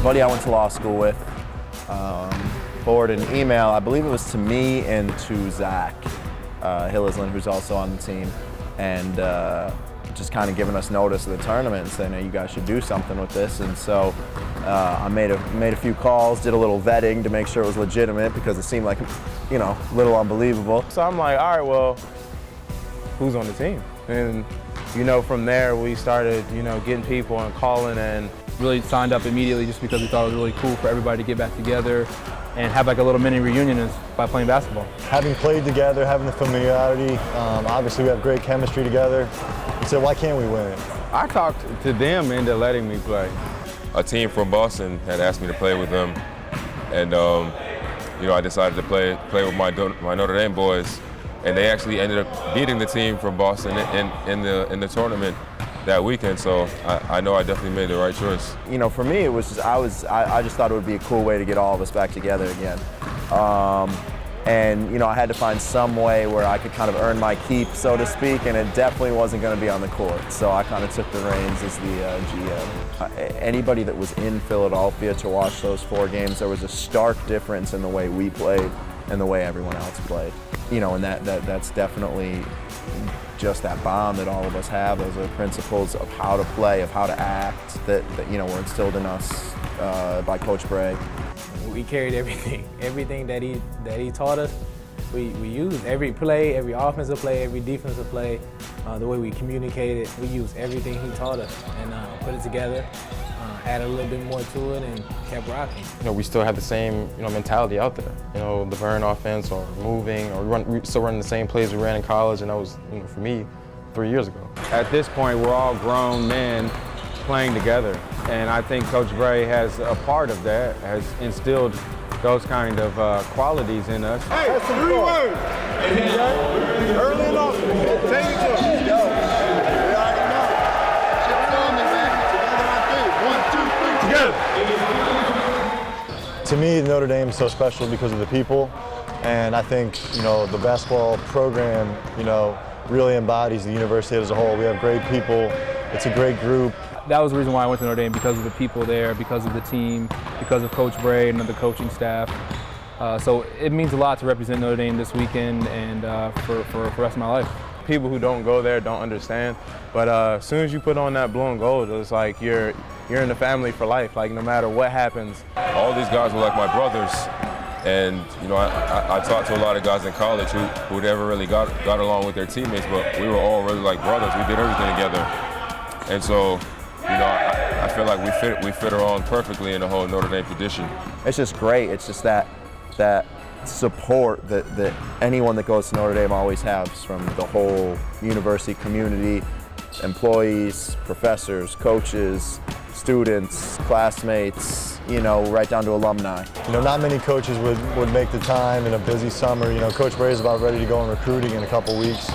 buddy I went to law school with forwarded an email, I believe it was to me and to Zach Hilleslin, who's also on the team, and just kind of giving us notice of the tournament and saying, hey, you guys should do something with this. And so I made a few calls, did a little vetting to make sure it was legitimate because it seemed like, you know, a little unbelievable. So I'm like, all right, well, who's on the team? And, you know, from there we started, you know, getting people and calling, and really signed up immediately just because we thought it was really cool for everybody to get back together and have like a little mini reunion by playing basketball. Having played together, having the familiarity, obviously we have great chemistry together. We said, why can't we win it? I talked to them into letting me play. A team from Boston had asked me to play with them, and you know, I decided to play with my Notre Dame boys, and they actually ended up beating the team from Boston in the tournament that weekend. So I know I definitely made the right choice. You know, for me, it was just, I just thought it would be a cool way to get all of us back together again. And you know, I had to find some way where I could kind of earn my keep, so to speak, and it definitely wasn't going to be on the court. So I kind of took the reins as the GM. Anybody that was in Philadelphia to watch those 4 games, there was a stark difference in the way we played and the way everyone else played. You know, and that's definitely just that bond that all of us have. Those are principles of how to play, of how to act, that you know, were instilled in us by Coach Bray. We carried everything that he taught us. We used every play, every offensive play, every defensive play, the way we communicated. We used everything he taught us and put it together, added a little bit more to it, and kept rocking. You know, we still have the same, you know, mentality out there. You know, the burn offense, or moving, or we still running the same plays we ran in college, and that was, you know, for me, 3 years ago. At this point, we're all grown men playing together, and I think Coach Bray has a part of that, has instilled those kind of qualities in us. Hey, 3 words. Early and often. Take it to him. Yo, we already know. Chip on me, man. Together on 3. 1, 2, 3. Together. To me, Notre Dame is so special because of the people, and I think, you know, the basketball program, you know, really embodies the university as a whole. We have great people. It's a great group. That was the reason why I went to Notre Dame, because of the people there, because of the team, because of Coach Bray and the coaching staff. So it means a lot to represent Notre Dame this weekend and for the rest of my life. People who don't go there don't understand, but as soon as you put on that blue and gold, it's like you're in the family for life. Like, no matter what happens. All these guys were like my brothers, and you know, I talked to a lot of guys in college who never really got along with their teammates, but we were all really like brothers. We did everything together, and so, you know, I feel like we fit around perfectly in the whole Notre Dame tradition. It's just great. It's just that support that anyone that goes to Notre Dame always has from the whole university community, employees, professors, coaches, students, classmates, you know, right down to alumni. You know, not many coaches would make the time in a busy summer. You know, Coach Bray is about ready to go on recruiting in a couple weeks.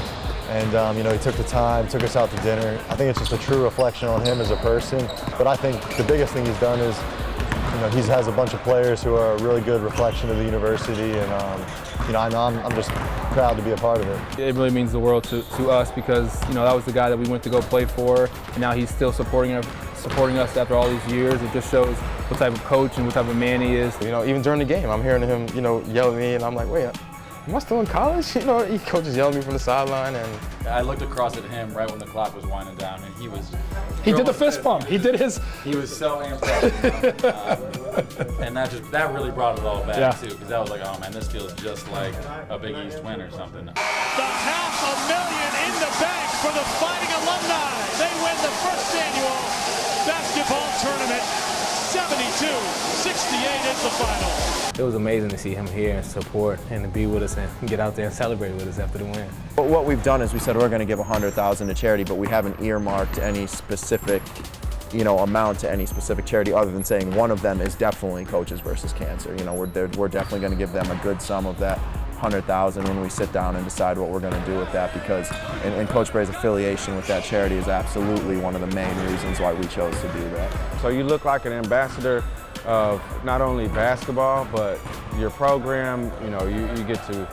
And, you know, he took the time, took us out to dinner. I think it's just a true reflection on him as a person. But I think the biggest thing he's done is, you know, he has a bunch of players who are a really good reflection of the university. And, you know, I'm just proud to be a part of it. It really means the world to us because, you know, that was the guy that we went to go play for, and now he's still supporting us after all these years. It just shows what type of coach and what type of man he is. You know, even during the game, I'm hearing him, you know, yell at me, and I'm like, wait, am I still in college? You know, coaches yelling at me from the sideline, and I looked across at him right when the clock was winding down, and he did the fist pump. He did his. He was so amped up, and that really brought it all back too, because that was like, oh man, this feels just like a Big East win or something. The $500,000 in the bank for the Fighting Alumni. They win the first annual basketball tournament. 72-68 is the final. It was amazing to see him here and support and to be with us and get out there and celebrate with us after the win. But what we've done is we said we're going to give $100,000 to charity, but we haven't earmarked any specific, you know, amount to any specific charity other than saying one of them is definitely Coaches versus Cancer. You know, we're definitely going to give them a good sum of that $100,000 when we sit down and decide what we're going to do with that, because and Coach Bray's affiliation with that charity is absolutely one of the main reasons why we chose to do that. So you look like an ambassador of not only basketball, but your program. You know, you get to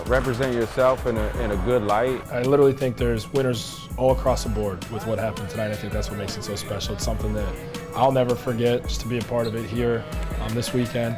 represent yourself in a good light. I literally think there's winners all across the board with what happened tonight. I think that's what makes it so special. It's something that I'll never forget, just to be a part of it here this weekend.